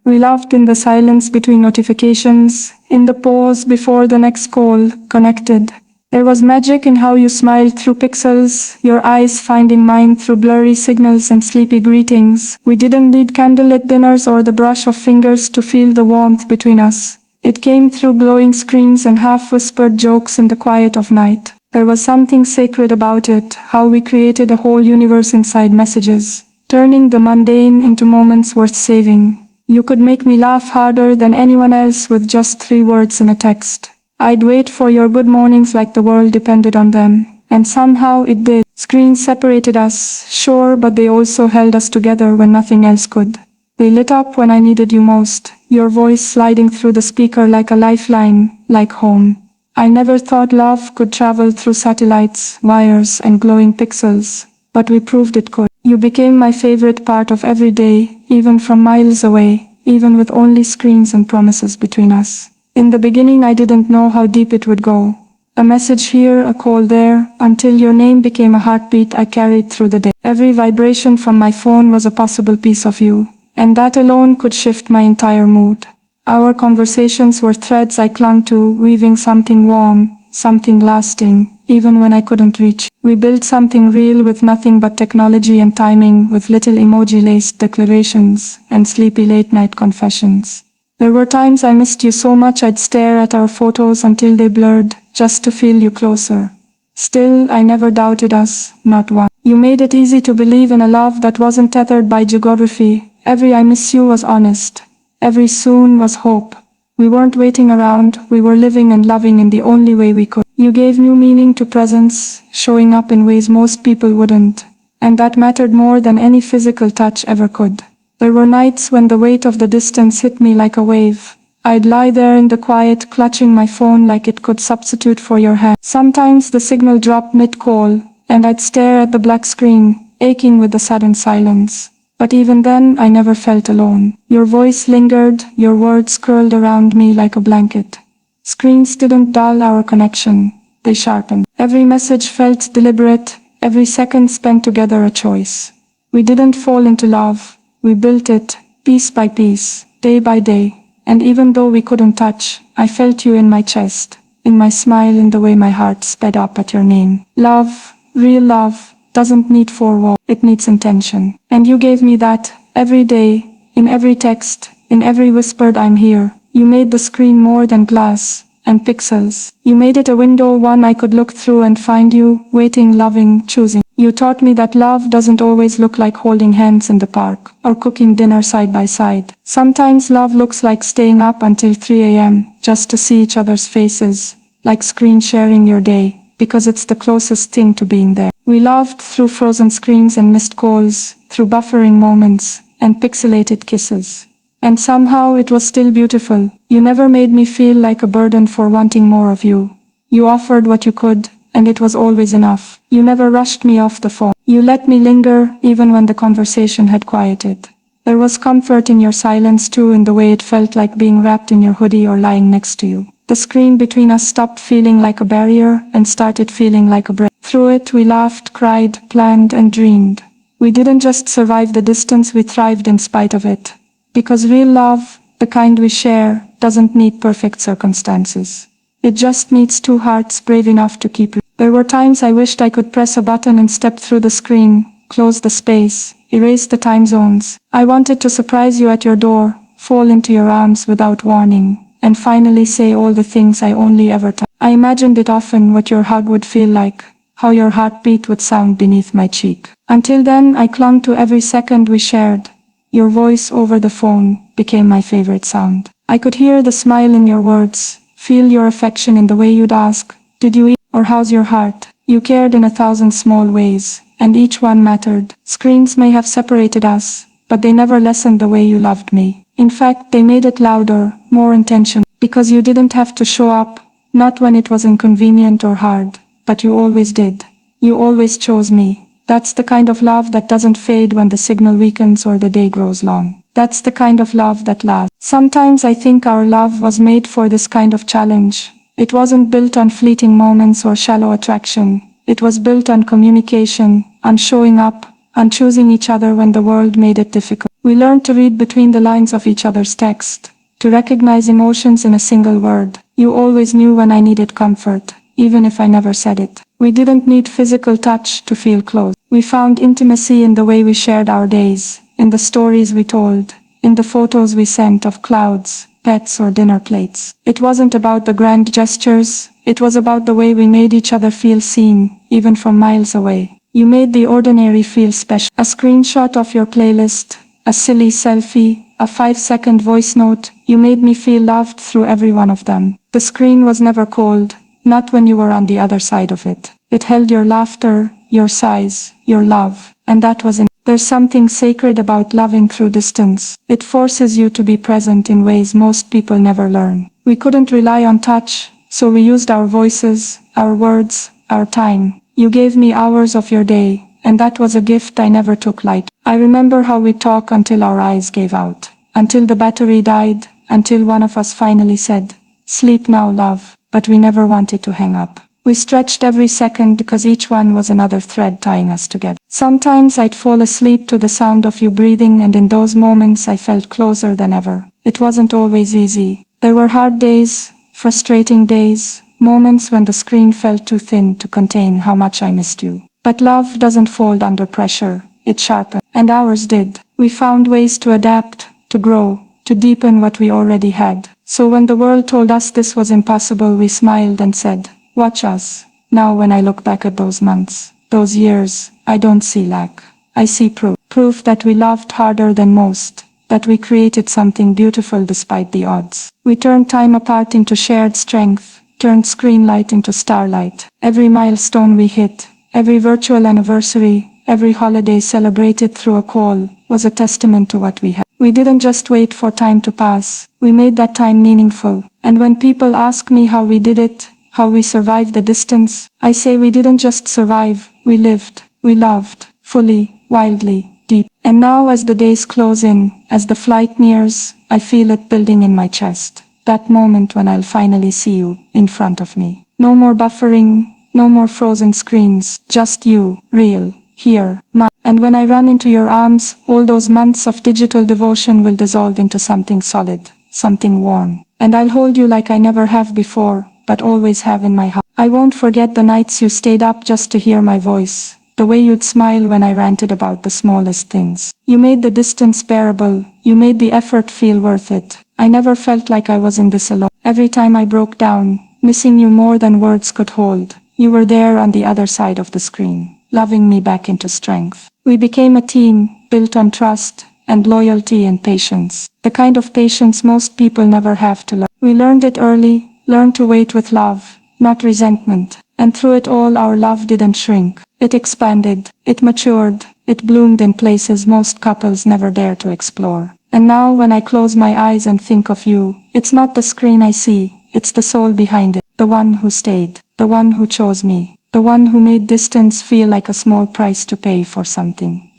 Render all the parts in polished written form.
We laughed in the silence between notifications, in the pause before the next call, connected. There was magic in how you smiled through pixels, your eyes finding mine through blurry signals and sleepy greetings. We didn't need candlelit dinners or the brush of fingers to feel the warmth between us. It came through glowing screens and half-whispered jokes in the quiet of night. There was something sacred about it, how we created a whole universe inside messages, turning the mundane into moments worth saving. You could make me laugh harder than anyone else with just 3 words in a text. I'd wait for your good mornings like the world depended on them. And somehow it did. Screens separated us, sure, but they also held us together when nothing else could. They lit up when I needed you most, your voice sliding through the speaker like a lifeline, like home. I never thought love could travel through satellites, wires, and glowing pixels, but we proved it could. You became my favorite part of every day, even from miles away, even with only screens and promises between us. In the beginning I didn't know how deep it would go. A message here, a call there, until your name became a heartbeat I carried through the day. Every vibration from my phone was a possible piece of you, and that alone could shift my entire mood. Our conversations were threads I clung to, weaving something warm, something lasting, even when I couldn't reach. We built something real with nothing but technology and timing, with little emoji-laced declarations and sleepy late-night confessions. There were times I missed you so much I'd stare at our photos until they blurred, just to feel you closer. Still, I never doubted us, not once. You made it easy to believe in a love that wasn't tethered by geography. Every I miss you was honest. Every soon was hope. We weren't waiting around, we were living and loving in the only way we could. You gave new meaning to presence, showing up in ways most people wouldn't. And that mattered more than any physical touch ever could. There were nights when the weight of the distance hit me like a wave. I'd lie there in the quiet, clutching my phone like it could substitute for your hand. Sometimes the signal dropped mid-call, and I'd stare at the black screen, aching with the sudden silence. But even then, I never felt alone. Your voice lingered, your words curled around me like a blanket. Screens didn't dull our connection, they sharpened. Every message felt deliberate, every second spent together a choice. We didn't fall into love, we built it, piece by piece, day by day. And even though we couldn't touch, I felt you in my chest, in my smile, in the way my heart sped up at your name. Love, real love, doesn't need 4 walls, it needs intention. And you gave me that, every day, in every text, in every whispered I'm here. You made the screen more than glass and pixels. You made it a window, one I could look through and find you, waiting, loving, choosing. You taught me that love doesn't always look like holding hands in the park, or cooking dinner side by side. Sometimes love looks like staying up until 3 a.m. just to see each other's faces, like screen sharing your day, because it's the closest thing to being there. We laughed through frozen screens and missed calls, through buffering moments, and pixelated kisses. And somehow it was still beautiful. You never made me feel like a burden for wanting more of you. You offered what you could, and it was always enough. You never rushed me off the phone. You let me linger, even when the conversation had quieted. There was comfort in your silence too, in the way it felt like being wrapped in your hoodie or lying next to you. The screen between us stopped feeling like a barrier and started feeling like a breath. Through it we laughed, cried, planned, and dreamed. We didn't just survive the distance, we thrived in spite of it. Because real love, the kind we share, doesn't need perfect circumstances. It just needs 2 hearts brave enough to keep. There were times I wished I could press a button and step through the screen, close the space, erase the time zones. I wanted to surprise you at your door, fall into your arms without warning, and finally say all the things I only ever thought. I imagined it often, what your hug would feel like, how your heartbeat would sound beneath my cheek. Until then, I clung to every second we shared. Your voice over the phone became my favorite sound. I could hear the smile in your words, feel your affection in the way you'd ask, "Did you eat?" or "How's your heart?" You cared in 1,000 small ways, and each one mattered. Screens may have separated us, but they never lessened the way you loved me. In fact, they made it louder, more intentional, because you didn't have to show up, not when it was inconvenient or hard, but you always did. You always chose me. That's the kind of love that doesn't fade when the signal weakens or the day grows long. That's the kind of love that lasts. Sometimes I think our love was made for this kind of challenge. It wasn't built on fleeting moments or shallow attraction. It was built on communication, on showing up, on choosing each other when the world made it difficult. We learned to read between the lines of each other's text, to recognize emotions in a single word. You always knew when I needed comfort, even if I never said it. We didn't need physical touch to feel close. We found intimacy in the way we shared our days, in the stories we told, in the photos we sent of clouds, pets or dinner plates. It wasn't about the grand gestures, it was about the way we made each other feel seen, even from miles away. You made the ordinary feel special. A screenshot of your playlist, a silly selfie, a 5-second voice note, you made me feel loved through every one of them. The screen was never cold, not when you were on the other side of it. It held your laughter, your sighs, your love, and that was enough. There's something sacred about loving through distance. It forces you to be present in ways most people never learn. We couldn't rely on touch, so we used our voices, our words, our time. You gave me hours of your day, and that was a gift I never took lightly. I remember how we talked until our eyes gave out, until the battery died, until one of us finally said, "Sleep now, love," but we never wanted to hang up. We stretched every second because each one was another thread tying us together. Sometimes I'd fall asleep to the sound of you breathing, and in those moments I felt closer than ever. It wasn't always easy. There were hard days, frustrating days, moments when the screen felt too thin to contain how much I missed you. But love doesn't fold under pressure, it sharpened. And ours did. We found ways to adapt, to grow, to deepen what we already had. So when the world told us this was impossible, we smiled and said, "Watch us." Now when I look back at those months, those years, I don't see lack. I see proof. Proof that we loved harder than most, that we created something beautiful despite the odds. We turned time apart into shared strength, turned screen light into starlight. Every milestone we hit, every virtual anniversary, every holiday celebrated through a call, was a testament to what we had. We didn't just wait for time to pass, we made that time meaningful. And when people ask me how we did it, how we survived the distance, I say we didn't just survive, we lived, we loved, fully, wildly, deep. And now as the days close in, as the flight nears, I feel it building in my chest. That moment when I'll finally see you, in front of me. No more buffering, no more frozen screens, just you, real, here, now. And when I run into your arms, all those months of digital devotion will dissolve into something solid, something warm. And I'll hold you like I never have before, but always have in my heart. I won't forget the nights you stayed up just to hear my voice, the way you'd smile when I ranted about the smallest things. You made the distance bearable, you made the effort feel worth it. I never felt like I was in this alone. Every time I broke down, missing you more than words could hold, you were there on the other side of the screen, loving me back into strength. We became a team, built on trust, and loyalty and patience. The kind of patience most people never have to learn. We learned it early, learned to wait with love, not resentment. And through it all our love didn't shrink. It expanded, it matured, it bloomed in places most couples never dare to explore. And now when I close my eyes and think of you, it's not the screen I see, it's the soul behind it. The one who stayed, the one who chose me, the one who made distance feel like a small price to pay for something.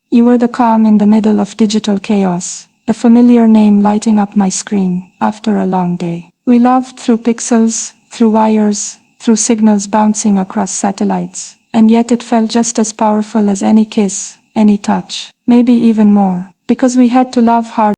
You were the calm in the middle of digital chaos, the familiar name lighting up my screen after a long day. We loved through pixels, through wires, through signals bouncing across satellites, and yet it felt just as powerful as any kiss, any touch, maybe even more, because we had to love hard.